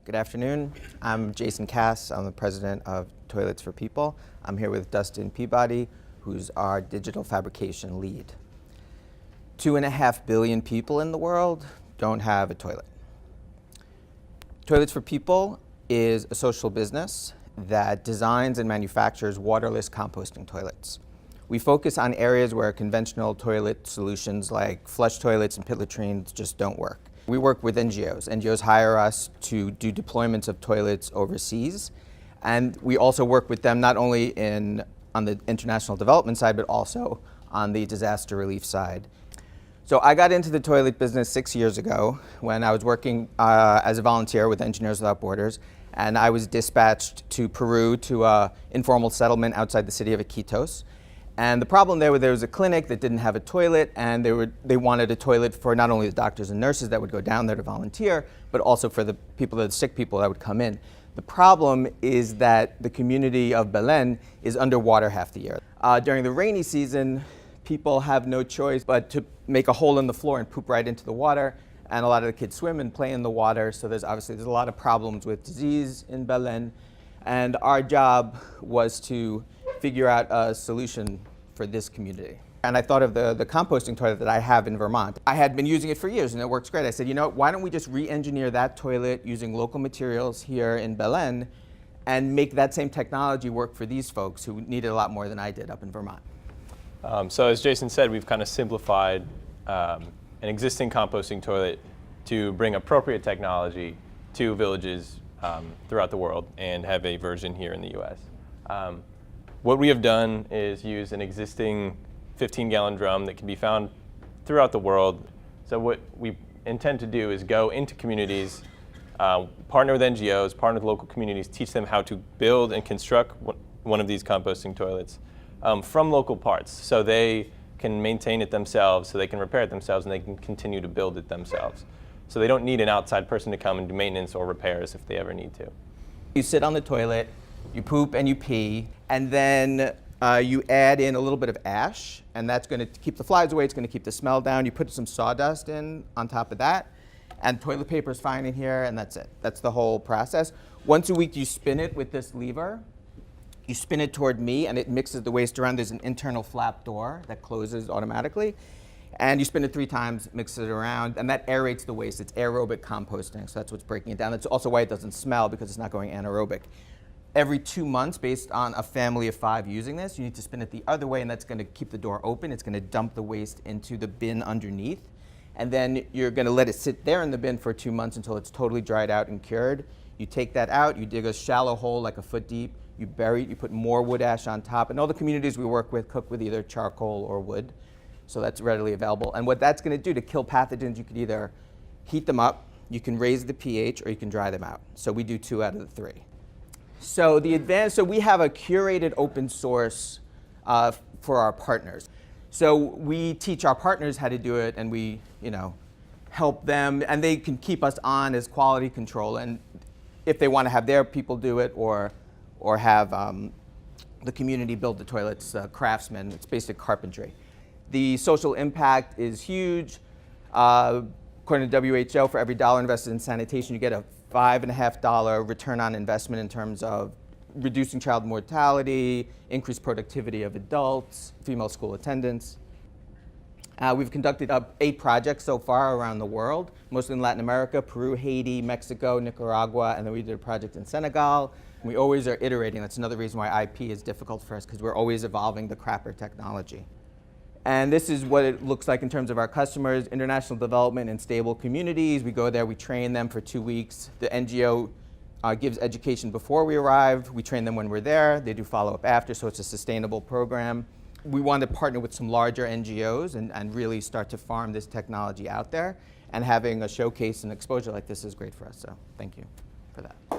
Good afternoon. I'm Jason Cass. I'm the president of Toilets for People. I'm here with Dustin Peabody, who's our digital fabrication lead. 2.5 billion people in the world don't have a toilet. Toilets for People is a social business that designs and manufactures waterless composting toilets. We focus on areas where conventional toilet solutions like flush toilets and pit latrines just don't work. We work with NGOs. NGOs hire us to do deployments of toilets overseas, and we also work with them not only on the international development side, but also on the disaster relief side. So I got into the toilet business 6 years ago when I was working as a volunteer with Engineers Without Borders, and I was dispatched to Peru to an informal settlement outside the city of Iquitos. And the problem there was a clinic that didn't have a toilet, and they wanted a toilet for not only the doctors and nurses that would go down there to volunteer, but also for the sick people that would come in. The problem is that the community of Belen is underwater half the year. During the rainy season, people have no choice but to make a hole in the floor and poop right into the water, and a lot of the kids swim and play in the water, so there's a lot of problems with disease in Belen, and our job was to figure out a solution for this community. And I thought of the composting toilet that I have in Vermont. I had been using it for years and it works great. I said, you know, why don't we just re-engineer that toilet using local materials here in Belen and make that same technology work for these folks who need it a lot more than I did up in Vermont. So as Jason said, we've kind of simplified an existing composting toilet to bring appropriate technology to villages throughout the world and have a version here in the US. What we have done is use an existing 15-gallon drum that can be found throughout the world. So what we intend to do is go into communities, partner with NGOs, partner with local communities, teach them how to build and construct one of these composting toilets from local parts, so they can maintain it themselves, so they can repair it themselves, and they can continue to build it themselves. So they don't need an outside person to come and do maintenance or repairs if they ever need to. You sit on the toilet, you poop and you pee, and then you add in a little bit of ash, and that's going to keep the flies away, it's going to keep the smell down. You put some sawdust in on top of that, and toilet paper is fine in here, and that's it. That's the whole process. Once a week you spin it with this lever. You spin it toward me, and it mixes the waste around. There's an internal flap door that closes automatically. And you spin it 3 times, mix it around, and that aerates the waste. It's aerobic composting, so that's what's breaking it down. That's also why it doesn't smell, because it's not going anaerobic. Every 2 months, based on a family of 5 using this, you need to spin it the other way, and that's going to keep the door open. It's going to dump the waste into the bin underneath. And then you're going to let it sit there in the bin for 2 months until it's totally dried out and cured. You take that out, you dig a shallow hole like a foot deep, you bury it, you put more wood ash on top. And all the communities we work with cook with either charcoal or wood. So that's readily available. And what that's going to do to kill pathogens, you could either heat them up, you can raise the pH, or you can dry them out. So we do 2 out of the 3. So we have a curated open source for our partners. So we teach our partners how to do it, and we, help them, and they can keep us on as quality control. And if they want to have their people do it, or have the community build the toilets, craftsmen, it's basic carpentry. The social impact is huge. According to WHO, for every $1 invested in sanitation, you get a $5.50 return on investment in terms of reducing child mortality, increased productivity of adults, female school attendance. We've conducted 8 projects so far around the world, mostly in Latin America, Peru, Haiti, Mexico, Nicaragua, and then we did a project in Senegal. We always are iterating. That's another reason why IP is difficult for us, because we're always evolving the crapper technology. And this is what it looks like in terms of our customers: international development and stable communities. We go there, we train them for 2 weeks. The NGO gives education before we arrive. We train them when we're there. They do follow-up after, so it's a sustainable program. We want to partner with some larger NGOs and really start to farm this technology out there. And having a showcase and exposure like this is great for us, so thank you for that.